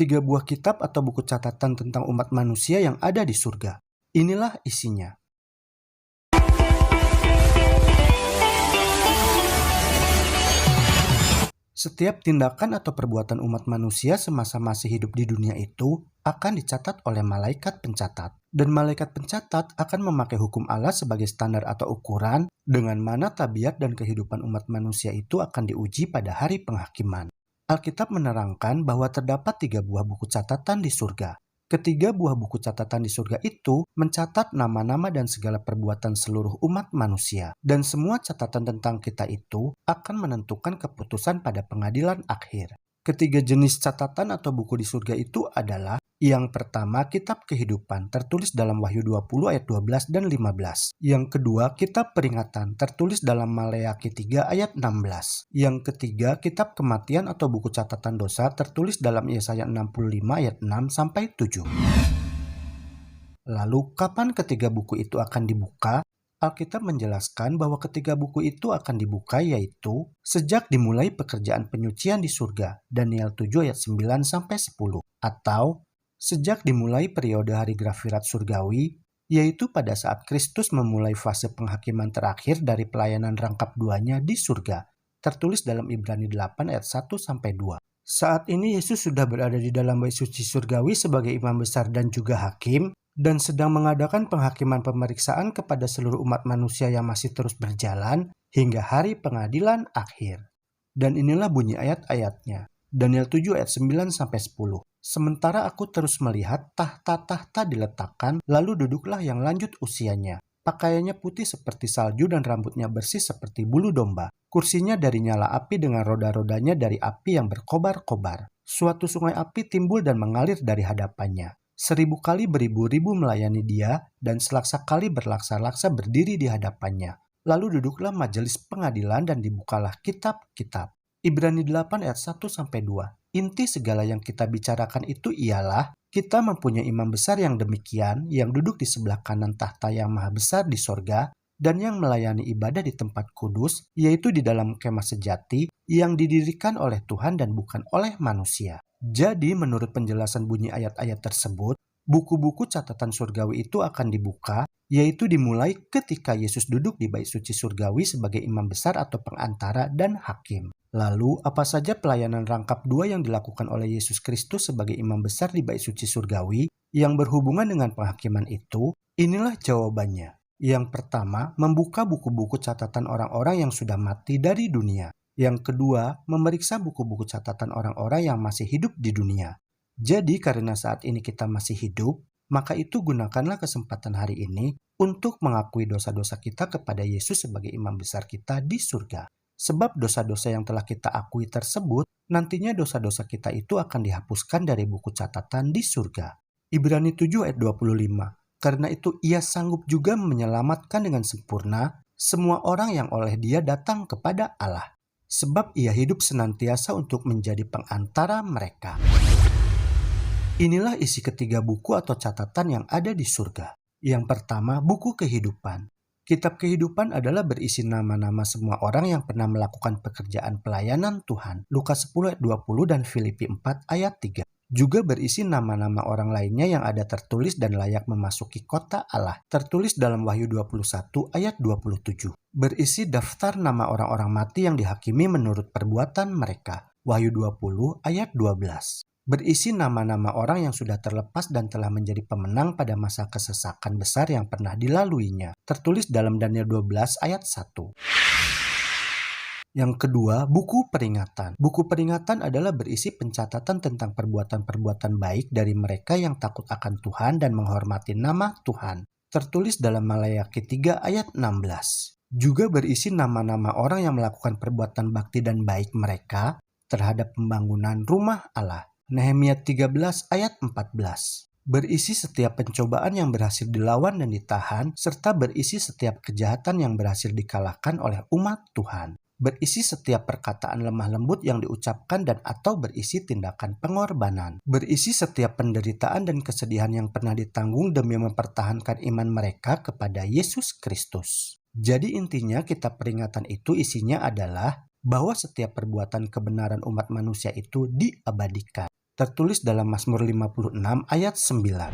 3 buah kitab atau buku catatan tentang umat manusia yang ada di surga. Inilah isinya. Setiap tindakan atau perbuatan umat manusia semasa masih hidup di dunia itu akan dicatat oleh malaikat pencatat. Dan malaikat pencatat akan memakai hukum Allah sebagai standar atau ukuran dengan mana tabiat dan kehidupan umat manusia itu akan diuji pada hari penghakiman. Alkitab menerangkan bahwa terdapat 3 buah buku catatan di surga. Ketiga buah buku catatan di surga itu mencatat nama-nama dan segala perbuatan seluruh umat manusia. Dan semua catatan tentang kita itu akan menentukan keputusan pada pengadilan akhir. Ketiga jenis catatan atau buku di surga itu adalah yang pertama, kitab kehidupan tertulis dalam Wahyu 20 ayat 12 dan 15. Yang kedua, kitab peringatan tertulis dalam Maleakhi 3 ayat 16. Yang ketiga, kitab kematian atau buku catatan dosa tertulis dalam Yesaya 65 ayat 6 sampai 7. Lalu, kapan ketiga buku itu akan dibuka? Alkitab menjelaskan bahwa ketiga buku itu akan dibuka yaitu sejak dimulai pekerjaan penyucian di surga, Daniel 7 ayat 9 sampai 10, atau sejak dimulai periode hari grafirat surgawi, yaitu pada saat Kristus memulai fase penghakiman terakhir dari pelayanan rangkap 2-nya di surga, tertulis dalam Ibrani 8 ayat 1 sampai 2. Saat ini Yesus sudah berada di dalam bait suci surgawi sebagai imam besar dan juga hakim, dan sedang mengadakan penghakiman pemeriksaan kepada seluruh umat manusia yang masih terus berjalan hingga hari pengadilan akhir. Dan inilah bunyi ayat-ayatnya. Daniel 7 ayat 9 sampai 10. Sementara aku terus melihat tahta-tahta diletakkan, lalu duduklah yang lanjut usianya. Pakaiannya putih seperti salju dan rambutnya bersih seperti bulu domba. Kursinya dari nyala api dengan roda-rodanya dari api yang berkobar-kobar. Suatu sungai api timbul dan mengalir dari hadapannya. 1000 kali beribu-ribu melayani dia, dan selaksa kali berlaksa-laksa berdiri di hadapannya. Lalu duduklah majelis pengadilan dan dibukalah kitab-kitab. Ibrani 8 ayat 1-2. Inti segala yang kita bicarakan itu ialah kita mempunyai imam besar yang demikian, yang duduk di sebelah kanan tahta yang maha besar di sorga, dan yang melayani ibadah di tempat kudus, yaitu di dalam kemah sejati, yang didirikan oleh Tuhan dan bukan oleh manusia. Jadi menurut penjelasan bunyi ayat-ayat tersebut, buku-buku catatan surgawi itu akan dibuka, yaitu dimulai ketika Yesus duduk di bait suci surgawi sebagai imam besar atau pengantara dan hakim. Lalu, apa saja pelayanan rangkap 2 yang dilakukan oleh Yesus Kristus sebagai imam besar di bait suci surgawi yang berhubungan dengan penghakiman itu? Inilah jawabannya. Yang pertama, membuka buku-buku catatan orang-orang yang sudah mati dari dunia. Yang kedua, memeriksa buku-buku catatan orang-orang yang masih hidup di dunia. Jadi, karena saat ini kita masih hidup, maka itu gunakanlah kesempatan hari ini untuk mengakui dosa-dosa kita kepada Yesus sebagai imam besar kita di surga. Sebab dosa-dosa yang telah kita akui tersebut, nantinya dosa-dosa kita itu akan dihapuskan dari buku catatan di surga. Ibrani 7 ayat 25. Karena itu ia sanggup juga menyelamatkan dengan sempurna semua orang yang oleh dia datang kepada Allah. Sebab ia hidup senantiasa untuk menjadi pengantara mereka. Inilah isi ketiga buku atau catatan yang ada di surga. Yang pertama, buku kehidupan. Kitab kehidupan adalah berisi nama-nama semua orang yang pernah melakukan pekerjaan pelayanan Tuhan. Lukas 10 ayat 20 dan Filipi 4 ayat 3. Juga berisi nama-nama orang lainnya yang ada tertulis dan layak memasuki kota Allah. Tertulis dalam Wahyu 21 ayat 27. Berisi daftar nama orang-orang mati yang dihakimi menurut perbuatan mereka. Wahyu 20 ayat 12. Berisi nama-nama orang yang sudah terlepas dan telah menjadi pemenang pada masa kesesakan besar yang pernah dilaluinya. Tertulis dalam Daniel 12 ayat 1. Yang kedua, buku peringatan. Buku peringatan adalah berisi pencatatan tentang perbuatan-perbuatan baik dari mereka yang takut akan Tuhan dan menghormati nama Tuhan. Tertulis dalam Maleakhi 3 ayat 16. Juga berisi nama-nama orang yang melakukan perbuatan bakti dan baik mereka terhadap pembangunan rumah Allah. Nehemia 13 ayat 14. Berisi setiap pencobaan yang berhasil dilawan dan ditahan, serta berisi setiap kejahatan yang berhasil dikalahkan oleh umat Tuhan. Berisi setiap perkataan lemah lembut yang diucapkan dan atau berisi tindakan pengorbanan. Berisi setiap penderitaan dan kesedihan yang pernah ditanggung demi mempertahankan iman mereka kepada Yesus Kristus. Jadi intinya kitab peringatan itu isinya adalah bahwa setiap perbuatan kebenaran umat manusia itu diabadikan. tertulis dalam Mazmur 56 ayat 9.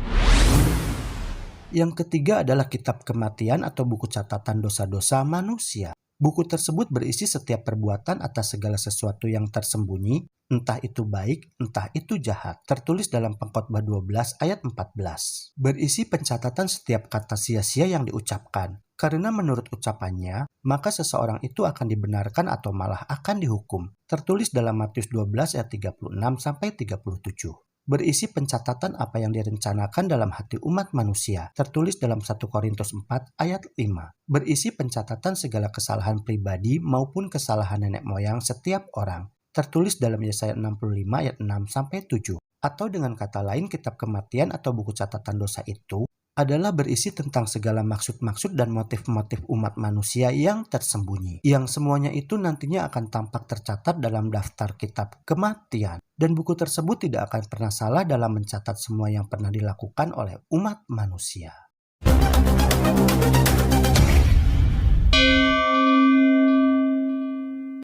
Yang ketiga adalah kitab kematian atau buku catatan dosa-dosa manusia. Buku tersebut berisi setiap perbuatan atas segala sesuatu yang tersembunyi, entah itu baik, entah itu jahat. Tertulis dalam Pengkhotbah 12 ayat 14. Berisi pencatatan setiap kata sia-sia yang diucapkan. Karena menurut ucapannya, maka seseorang itu akan dibenarkan atau malah akan dihukum. Tertulis dalam Matius 12 ayat 36 sampai 37. Berisi pencatatan apa yang direncanakan dalam hati umat manusia, tertulis dalam 1 Korintus 4 ayat 5. Berisi pencatatan segala kesalahan pribadi maupun kesalahan nenek moyang setiap orang, tertulis dalam Yesaya 65 ayat 6 sampai 7. Atau dengan kata lain, kitab kematian atau buku catatan dosa itu adalah berisi tentang segala maksud-maksud dan motif-motif umat manusia yang tersembunyi. Yang semuanya itu nantinya akan tampak tercatat dalam daftar kitab kematian. Dan buku tersebut tidak akan pernah salah dalam mencatat semua yang pernah dilakukan oleh umat manusia.